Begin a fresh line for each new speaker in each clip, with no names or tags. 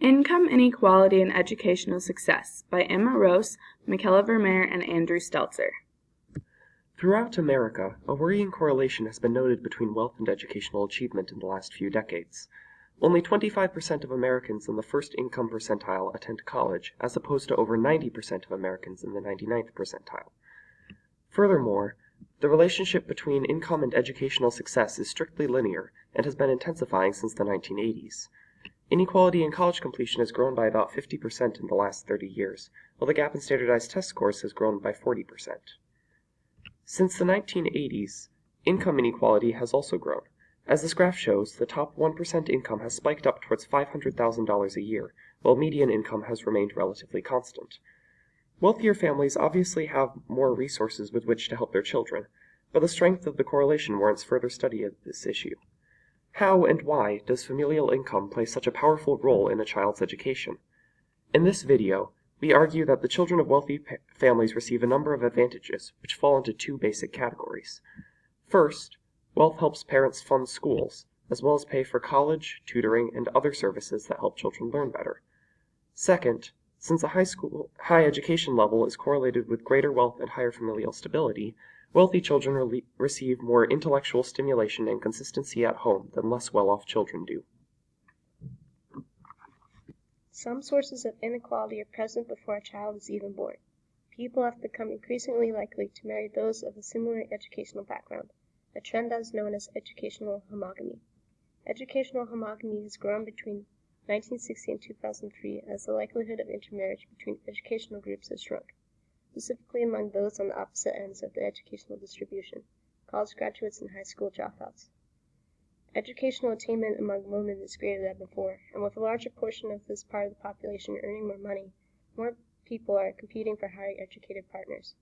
Income Inequality and Educational Success by Emma Rose, Michaela Vermeer, and Andrew Stelzer.
Throughout America, a worrying correlation has been noted between wealth and educational achievement in the last few decades. Only 25% of Americans in the first income percentile attend college, as opposed to over 90% of Americans in the 99th percentile. Furthermore, the relationship between income and educational success is strictly linear and has been intensifying since the 1980s. Inequality in college completion has grown by about 50% in the last 30 years, while the gap in standardized test scores has grown by 40%. Since the 1980s, income inequality has also grown. As this graph shows, the top 1% income has spiked up towards $500,000 a year, while median income has remained relatively constant. Wealthier families obviously have more resources with which to help their children, but the strength of the correlation warrants further study of this issue. How and why does familial income play such a powerful role in a child's education? In this video, we argue that the children of wealthy families receive a number of advantages, which fall into two basic categories. First, wealth helps parents fund schools, as well as pay for college, tutoring, and other services that help children learn better. Second, since a high education level is correlated with greater wealth and higher familial stability, wealthy children receive more intellectual stimulation and consistency at home than less well-off children do.
Some sources of inequality are present before a child is even born. People have become increasingly likely to marry those of a similar educational background, a trend that is known as educational homogamy. Educational homogamy has grown between 1960 and 2003 as the likelihood of intermarriage between educational groups has shrunk, specifically among those on the opposite ends of the educational distribution, college graduates and high school dropouts. Educational attainment among women is greater than before, and with a larger portion of this part of the population earning more money, more people are competing for higher educated partners.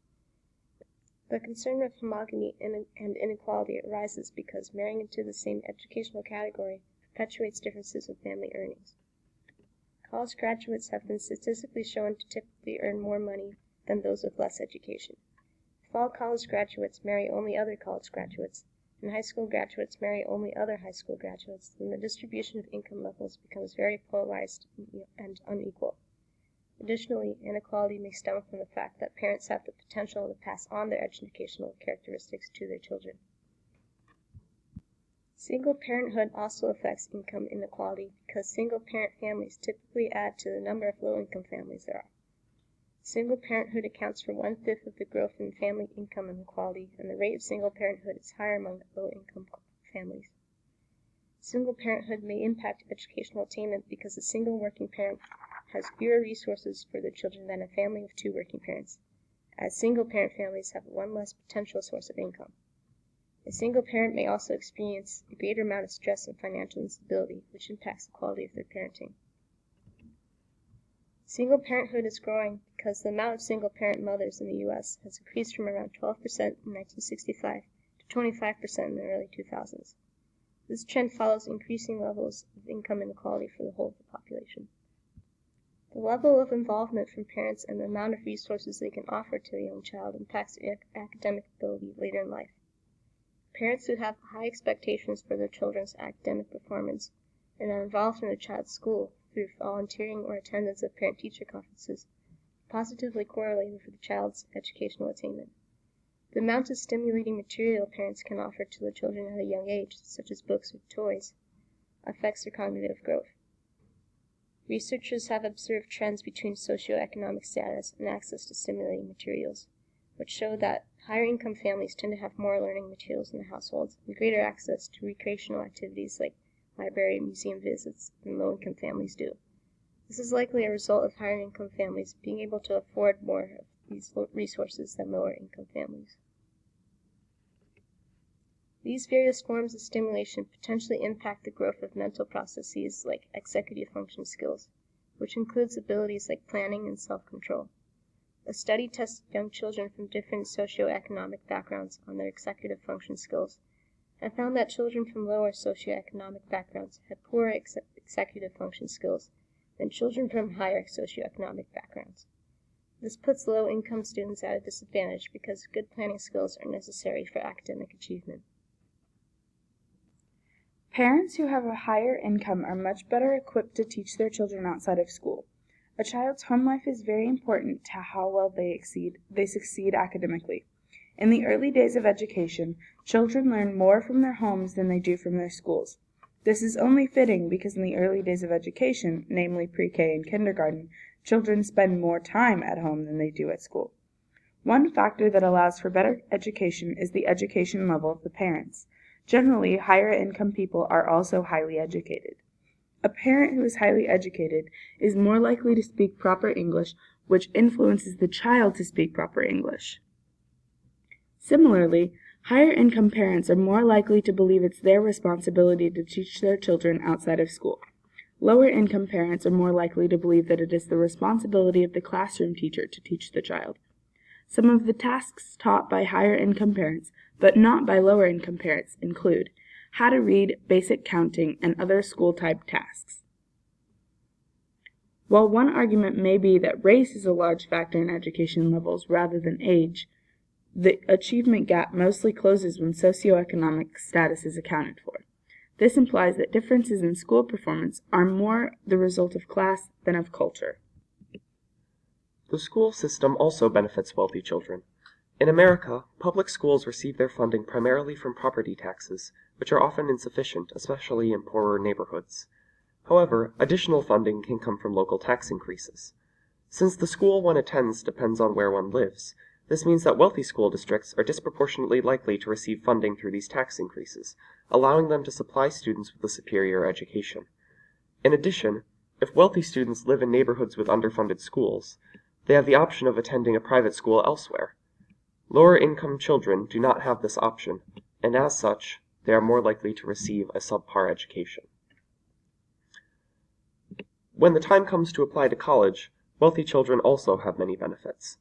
The concern of homogamy and inequality arises because marrying into the same educational category perpetuates differences in family earnings. College graduates have been statistically shown to typically earn more money than those with less education. If all college graduates marry only other college graduates, and high school graduates marry only other high school graduates, then the distribution of income levels becomes very polarized and unequal. Additionally, inequality may stem from the fact that parents have the potential to pass on their educational characteristics to their children. Single parenthood also affects income inequality because single-parent families typically add to the number of low-income families there are. Single parenthood accounts for 1/5 of the growth in family income inequality, and the rate of single parenthood is higher among low-income families. Single parenthood may impact educational attainment because a single working parent has fewer resources for their children than a family of 2 working parents, as single-parent families have one less potential source of income. A single parent may also experience a greater amount of stress and financial instability, which impacts the quality of their parenting. Single parenthood is growing because the amount of single-parent mothers in the U.S. has increased from around 12% in 1965 to 25% in the early 2000s. This trend follows increasing levels of income inequality for the whole of the population. The level of involvement from parents and the amount of resources they can offer to a young child impacts their academic ability later in life. Parents who have high expectations for their children's academic performance and are involved in their child's school through volunteering or attendance of parent-teacher conferences positively correlated with the child's educational attainment. The amount of stimulating material parents can offer to their children at a young age, such as books or toys, affects their cognitive growth. Researchers have observed trends between socioeconomic status and access to stimulating materials, which show that higher income families tend to have more learning materials in their households and greater access to recreational activities like library and museum visits than low income families do. This is likely a result of higher income families being able to afford more of these resources than lower income families. These various forms of stimulation potentially impact the growth of mental processes like executive function skills, which includes abilities like planning and self-control. A study tested young children from different socioeconomic backgrounds on their executive function skills and found that children from lower socioeconomic backgrounds had poorer executive function skills than children from higher socioeconomic backgrounds. This puts low-income students at a disadvantage because good planning skills are necessary for academic achievement.
Parents who have a higher income are much better equipped to teach their children outside of school. A child's home life is very important to how well they succeed academically. In the early days of education, children learn more from their homes than they do from their schools. This is only fitting because in the early days of education, namely pre-K and kindergarten, children spend more time at home than they do at school. One factor that allows for better education is the education level of the parents. Generally, higher income people are also highly educated. A parent who is highly educated is more likely to speak proper English, which influences the child to speak proper English. Similarly, higher income parents are more likely to believe it's their responsibility to teach their children outside of school. Lower income parents are more likely to believe that it is the responsibility of the classroom teacher to teach the child. Some of the tasks taught by higher income parents, but not by lower income parents, include how to read, basic counting, and other school-type tasks. While one argument may be that race is a large factor in education levels rather than age, the achievement gap mostly closes when socioeconomic status is accounted for. This implies that differences in school performance are more the result of class than of culture.
The school system also benefits wealthy children. In America, public schools receive their funding primarily from property taxes, which are often insufficient, especially in poorer neighborhoods. However, additional funding can come from local tax increases. Since the school one attends depends on where one lives, this means that wealthy school districts are disproportionately likely to receive funding through these tax increases, allowing them to supply students with a superior education. In addition, if wealthy students live in neighborhoods with underfunded schools, they have the option of attending a private school elsewhere. Lower-income children do not have this option, and as such, they are more likely to receive a subpar education. When the time comes to apply to college, wealthy children also have many benefits.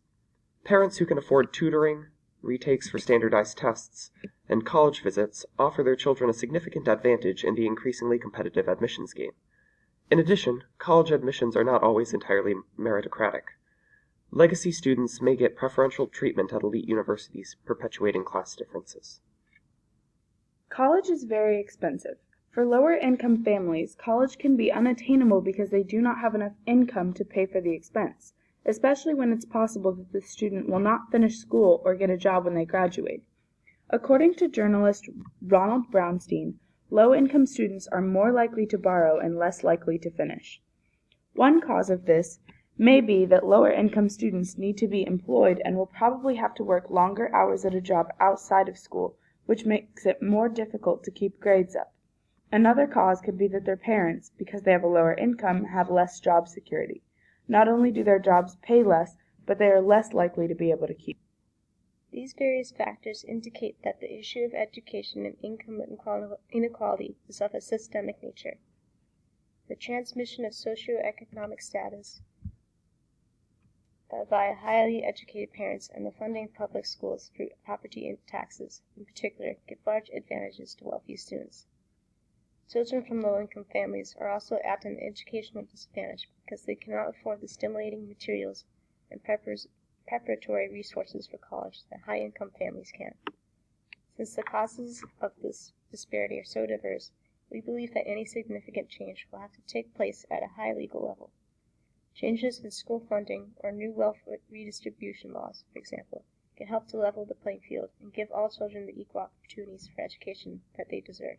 Parents who can afford tutoring, retakes for standardized tests, and college visits offer their children a significant advantage in the increasingly competitive admissions game. In addition, college admissions are not always entirely meritocratic. Legacy students may get preferential treatment at elite universities, perpetuating class differences.
College is very expensive. For lower-income families, college can be unattainable because they do not have enough income to pay for the expense, especially when it's possible that the student will not finish school or get a job when they graduate. According to journalist Ronald Brownstein, low-income students are more likely to borrow and less likely to finish. One cause of this may be that lower-income students need to be employed and will probably have to work longer hours at a job outside of school, which makes it more difficult to keep grades up. Another cause could be that their parents, because they have a lower income, have less job security. Not only do their jobs pay less, but they are less likely to be able to keep.
These various factors indicate that the issue of education and income inequality is of a systemic nature. The transmission of socioeconomic status by highly educated parents and the funding of public schools through property and taxes, in particular, give large advantages to wealthy students. Children from low-income families are also at an educational disadvantage because they cannot afford the stimulating materials and preparatory resources for college that high-income families can. Since the causes of this disparity are so diverse, we believe that any significant change will have to take place at a high legal level. Changes in school funding or new wealth redistribution laws, for example, can help to level the playing field and give all children the equal opportunities for education that they deserve.